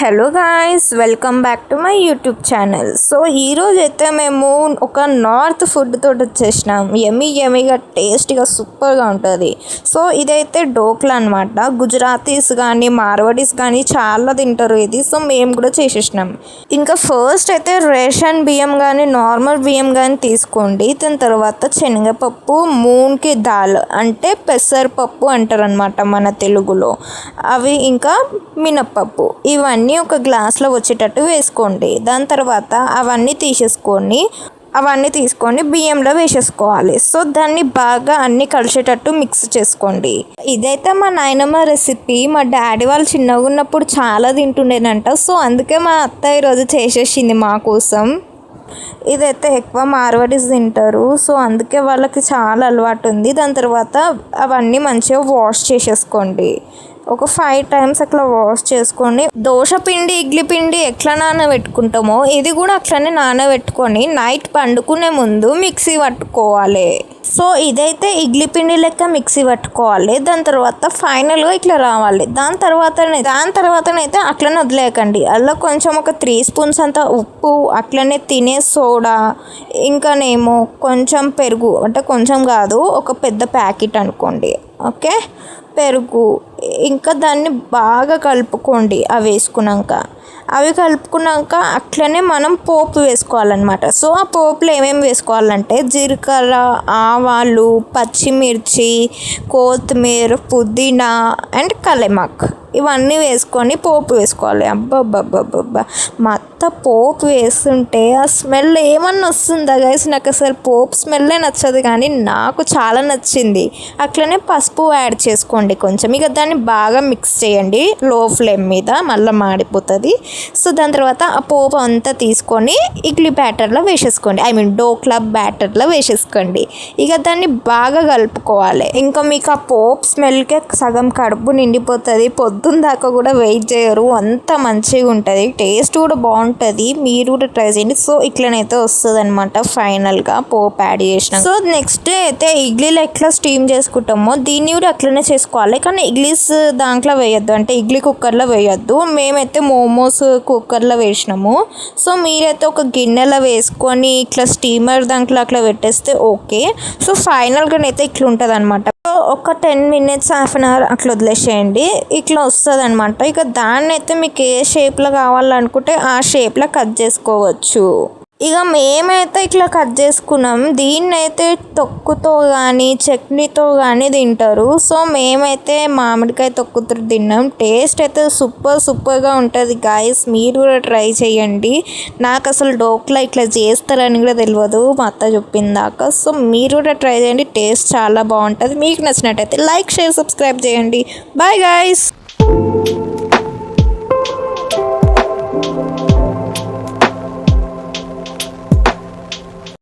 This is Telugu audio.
Hello guys, welcome back to my YouTube channel. So ఈరోజు అయితే మేము ఒక నార్త్ ఫుడ్ తోటి వచ్చేసినాం. యమీగా టేస్టీగా సూపర్గా ఉంటుంది. సో ఇదైతే డోక్లా అనమాట. గుజరాతీస్ కానీ మార్వాడీస్ కానీ చాలా తింటారు ఇది. సో మేము కూడా చేసేసినాం. ఇంకా ఫస్ట్ అయితే రేషన్ బియ్యం కానీ నార్మల్ బియ్యం కానీ తీసుకోండి. దాని తర్వాత శనగపప్పు, మూన్కి దాల్ అంటే పెసరపప్పు అంటారు అనమాట మన తెలుగులో. అవి ఇంకా మినప్పప్పు, ఇవన్నీ ఒక గ్లాస్లో వచ్చేటట్టు వేసుకోండి. దాని తర్వాత అవన్నీ తీసుకొని బియ్యంలో వేసేసుకోవాలి. సో దాన్ని బాగా అన్నీ కలిసేటట్టు మిక్స్ చేసుకోండి. ఇదైతే మా నాయనమ్మ రెసిపీ. మా డాడీ వాళ్ళు చిన్నగా ఉన్నప్పుడు చాలా తింటుండేనంట. సో అందుకే మా అత్త ఈరోజు చేసేసింది మా కోసం. ఇదైతే ఎక్కువ మార్వాడీస్ తింటారు. సో అందుకే వాళ్ళకి చాలా అలవాటు ఉంది. దాని తర్వాత అవన్నీ మంచిగా వాష్ చేసేసుకోండి. ఒక 5 times అట్లా వాష్ చేసుకొని, దోశ పిండి ఇడ్లీ పిండి ఎట్లా నానబెట్టుకుంటామో ఇది కూడా అట్లనే నానబెట్టుకొని నైట్ పండుకునే ముందు మిక్సీ పట్టుకోవాలి. సో ఇదైతే ఇడ్లీ పిండి లెక్క మిక్సీ పట్టుకోవాలి. దాని తర్వాత ఫైనల్గా ఇట్లా రావాలి. దాని తర్వాతనైతే అట్లనే వదిలేయకండి. అందులో కొంచెం ఒక 3 spoons అంత ఉప్పు, అట్లనే తినే సోడా, ఇంకానేమో కొంచెం పెరుగు, అంటే కొంచెం కాదు ఒక పెద్ద ప్యాకెట్ అనుకోండి, ఓకే, పెరుగు. ఇంకా దాన్ని బాగా కలుపుకోండి. అవి కలుపుకున్నాక అట్లనే మనం పోపు వేసుకోవాలన్నమాట. సో ఆ పోపులో ఏమేమి వేసుకోవాలంటే జీలకర్ర, ఆవాలు, పచ్చిమిర్చి, కొత్తిమీర, పుదీనా అండ్ కలెమాక్, ఇవన్నీ వేసుకొని పోపు వేసుకోవాలి. అబ్బబ్బబ్బబ్బబ్బా, మా అత్త పోపు వేస్తుంటే ఆ స్మెల్ ఏమన్నా వస్తుందా గైస్? నాకు అసలు పోపు స్మెల్లే నచ్చదు, కానీ నాకు చాలా నచ్చింది. అట్లనే పసుపు యాడ్ చేసుకోండి కొంచెం. ఇక దాన్ని బాగా మిక్స్ చేయండి లో ఫ్లేమ్ మీద, మళ్ళీ మాడిపోతుంది. సో దాని తర్వాత ఆ పోపు అంతా తీసుకొని ఇడ్లీ బ్యాటర్లో వేసేసుకోండి, డోక్లా బ్యాటర్లో వేసేసుకోండి. ఇక దాన్ని బాగా కలుపుకోవాలి. ఇంకా మీకు ఆ పోపు స్మెల్కే సగం కడుపు నిండిపోతుంది. పొద్దున్న దాకా కూడా వెయిట్ చేయరు, అంత మంచిగా ఉంటుంది. టేస్ట్ కూడా బాగుంటుంది. మీరు కూడా ట్రై చేయండి. సో ఇట్లనైతే వస్తుంది అనమాట ఫైనల్గా పోపు యాడ్ చేసిన. సో నెక్స్ట్ డే అయితే ఇడ్లీలో ఎట్లా స్టీమ్ చేసుకుంటామో దీన్ని కూడా అట్లనే చేసుకోవాలి. కానీ ఇడ్లీస్ దాంట్లో వేయొద్దు, అంటే ఇడ్లీ కుక్కర్లో వేయొద్దు. మేమైతే మోమోస్ కుక్కర్లో వేసినాము. సో మీరైతే ఒక గిన్నెలో వేసుకొని ఇట్లా స్టీమర్ దాంట్లో అట్లా పెట్టేస్తే ఓకే. సో ఫైనల్గానైతే ఇట్లా ఉంటుంది అనమాట. సో ఒక 10 minutes, ½ hour అట్లా వదిలేసేయండి. ఇట్లా వస్తుంది అనమాట. ఇక దాన్ని అయితే మీకు ఏ షేప్లో కావాలనుకుంటే ఆ షేప్లో కట్ చేసుకోవచ్చు. ఇక మేమైతే ఇట్లా కట్ చేసుకున్నాం. దీన్నైతే తొక్కుతో కానీ చట్నీతో కానీ తింటారు. సో మేమైతే మామిడికాయ తొక్కుతో తిన్నాం. టేస్ట్ అయితే సూపర్గా ఉంటుంది గాయస్. మీరు కూడా ట్రై చేయండి. నాకు అసలు డోక్లా ఇట్లా చేస్తారని కూడా తెలియదు, మా అత్త చెప్పిందాక. సో మీరు కూడా ట్రై చేయండి, టేస్ట్ చాలా బాగుంటుంది. మీకు నచ్చినట్టయితే లైక్, షేర్, సబ్స్క్రైబ్ చేయండి. Bye guys.